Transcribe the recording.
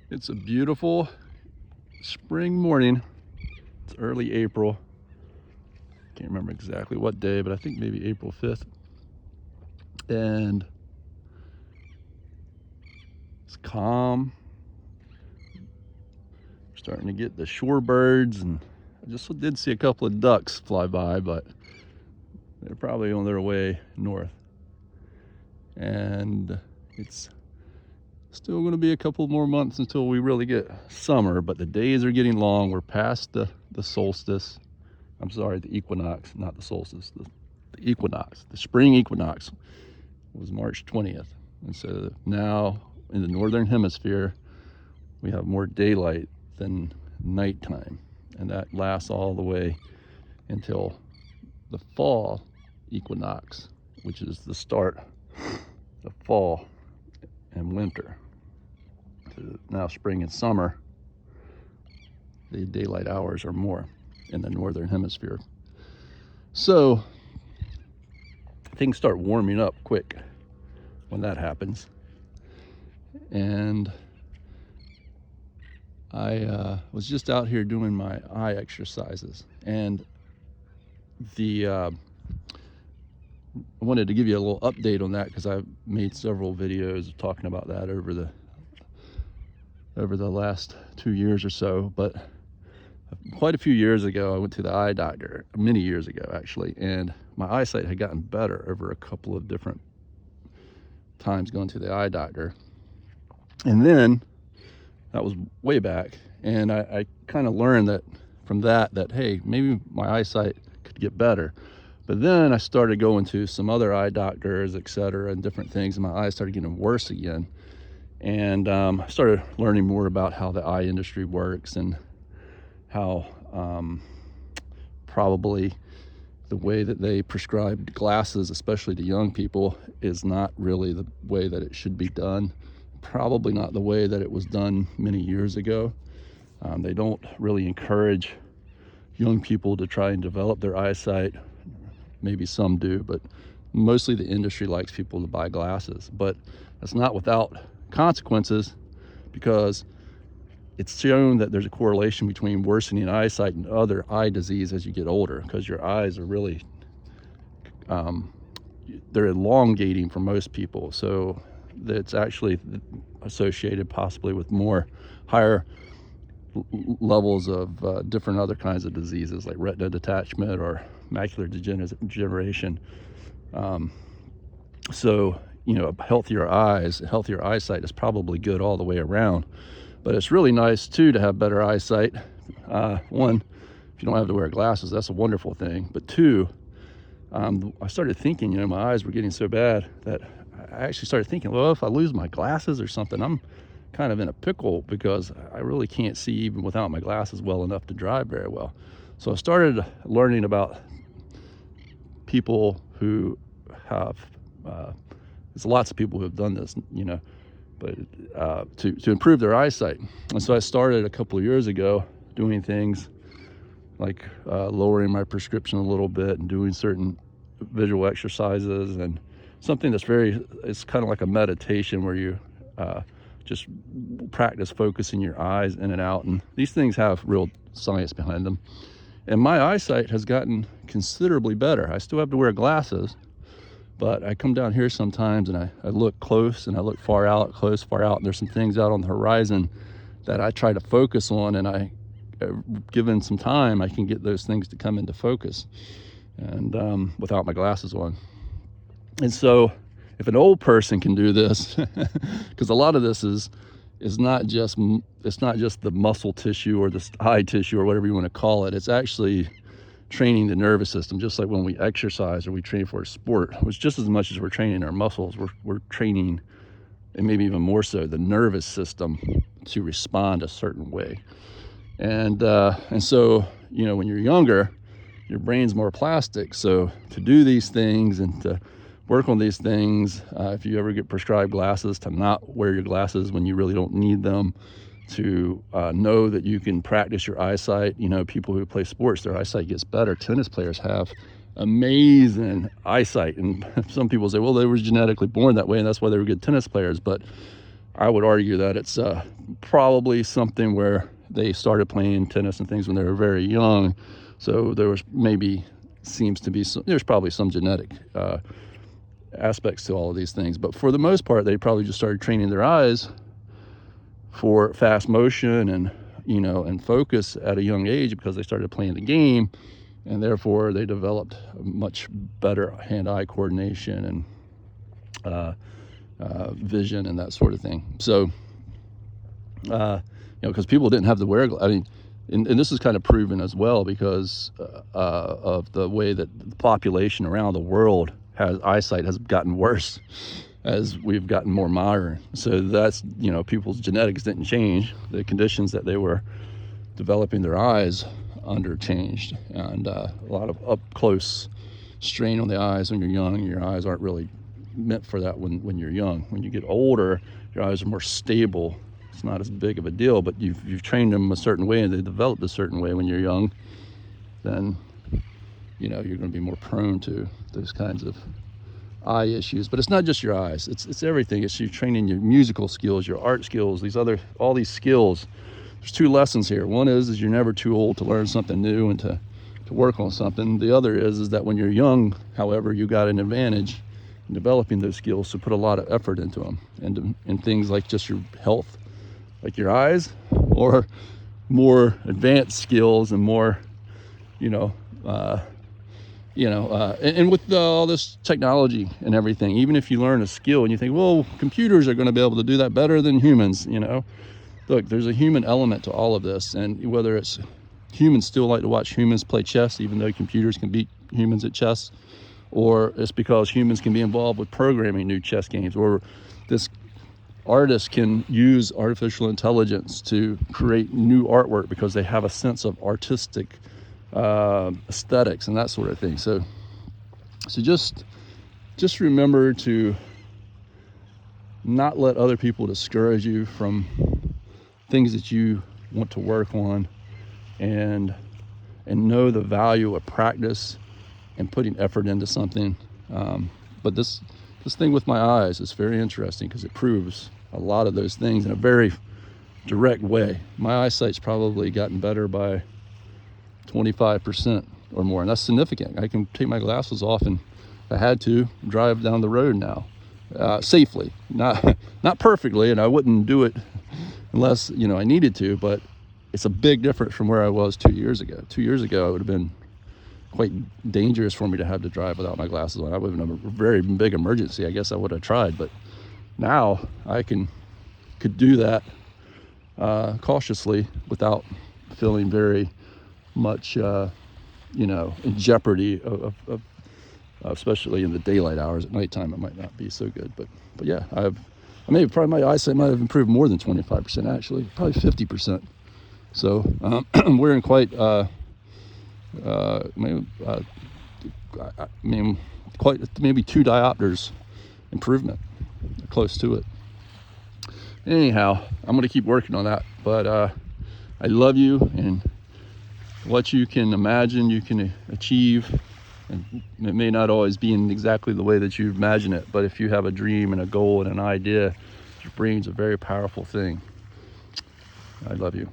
It's a beautiful spring morning. It's early April. Can't remember exactly what day, but I think maybe April 5th. And it's calm. We're starting to get the shorebirds, and I just did see a couple of ducks fly by, but they're probably on their way north. And it's still going to be a couple more months until we really get summer, but the days are getting long. We're past the solstice. I'm sorry, the equinox, not the solstice. The equinox, the spring equinox was March 20th. And so now in the northern hemisphere, we have more daylight than nighttime. And that lasts all the way until the fall equinox, which is the start of fall and winter. So now spring and summer, the daylight hours are more in the northern hemisphere. So things start warming up quick when that happens. And I was just out here doing my eye exercises, and I wanted to give you a little update on that because I've made several videos talking about that over the last 2 years or so. But quite a few years ago, I went to the eye doctor, many years ago actually, and my eyesight had gotten better over a couple of different times going to the eye doctor. And then that was way back, and I kind of learned that from that hey, maybe my eyesight could get better. But then I started going to some other eye doctors, etc., and different things, and my eyes started getting worse again. And I started learning more about how the eye industry works, and how probably the way that they prescribe glasses, especially to young people, is not really the way that it should be done. Probably not the way that it was done many years ago. They don't really encourage young people to try and develop their eyesight. Maybe some do, but mostly the industry likes people to buy glasses. But that's not without consequences, because it's shown that there's a correlation between worsening eyesight and other eye disease as you get older, because your eyes are really they're elongating for most people. So it's actually associated possibly with more higher levels of different other kinds of diseases like retina detachment or macular degeneration. So, healthier eyesight is probably good all the way around. But it's really nice too to have better eyesight. One, if you don't have to wear glasses, that's a wonderful thing. But two, I started thinking, my eyes were getting so bad that I actually started thinking, well, if I lose my glasses or something, I'm kind of in a pickle, because I really can't see even without my glasses well enough to drive very well. So I started learning about people who have, there's lots of people who have done this, but to improve their eyesight. And so I started a couple of years ago doing things like lowering my prescription a little bit and doing certain visual exercises, and something that's it's kind of like a meditation where you just practice focusing your eyes in and out. And these things have real science behind them. And my eyesight has gotten considerably better. I still have to wear glasses, but I come down here sometimes and I look close and I look far out, close, far out, and there's some things out on the horizon that I try to focus on, and given some time, I can get those things to come into focus, and without my glasses on. And so if an old person can do this, because a lot of this is not just the muscle tissue or the eye tissue or whatever you want to call it. It's actually training the nervous system, just like when we exercise or we train for a sport, which just as much as we're training our muscles, we're training, and maybe even more so, the nervous system to respond a certain way. And so, when you're younger, your brain's more plastic. So to do these things and to work on these things, if you ever get prescribed glasses, to not wear your glasses when you really don't need them, to know that you can practice your eyesight. People who play sports, their eyesight gets better. Tennis players have amazing eyesight, and some people say, well, they were genetically born that way and that's why they were good tennis players. But I would argue that it's probably something where they started playing tennis and things when they were very young. So there was there's probably some genetic aspects to all of these things. But for the most part, they probably just started training their eyes for fast motion and, and focus at a young age because they started playing the game. And therefore, they developed a much better hand-eye coordination and vision and that sort of thing. So, because people didn't have the wear. I mean, and this is kind of proven as well because of the way that the population around the world eyesight has gotten worse as we've gotten more modern. So that's, people's genetics didn't change. The conditions that they were developing their eyes under changed, and a lot of up close strain on the eyes when you're young. Your eyes aren't really meant for that when you're young. When you get older, your eyes are more stable. It's not as big of a deal, but you've trained them a certain way and they developed a certain way when you're young, then you're going to be more prone to those kinds of eye issues. But it's not just your eyes, it's everything. It's you training your musical skills, your art skills, all these skills. There's two lessons here. One is you're never too old to learn something new and to work on something. The other is that when you're young, however, you got an advantage in developing those skills, so put a lot of effort into them, and in things like just your health, like your eyes, or more advanced skills and more, and with all this technology and everything, even if you learn a skill and you think, well, computers are going to be able to do that better than humans, look, there's a human element to all of this. And whether it's humans still like to watch humans play chess, even though computers can beat humans at chess, or it's because humans can be involved with programming new chess games, or this artist can use artificial intelligence to create new artwork because they have a sense of artistic aesthetics and that sort of thing. So just remember to not let other people discourage you from things that you want to work on, and know the value of practice and putting effort into something. But this thing with my eyes is very interesting because it proves a lot of those things in a very direct way. My eyesight's probably gotten better by 25% or more, and that's significant. I can take my glasses off and, if I had to, drive down the road now safely, not perfectly, and I wouldn't do it unless I needed to, but it's a big difference from where I was 2 years ago. 2 years ago, it would have been quite dangerous for me to have to drive without my glasses on. I would have been a very big emergency. I guess I would have tried, but now I could do that cautiously without feeling very much in jeopardy of especially in the daylight hours. At nighttime it might not be so good, but yeah, my eyesight might have improved more than 25%, actually, probably 50%. So we're in quite maybe 2 diopters improvement, close to it. Anyhow, I'm going to keep working on that, but I love you, and what you can imagine you can achieve, and it may not always be in exactly the way that you imagine it, but if you have a dream and a goal and an idea, your brain's a very powerful thing. I love you.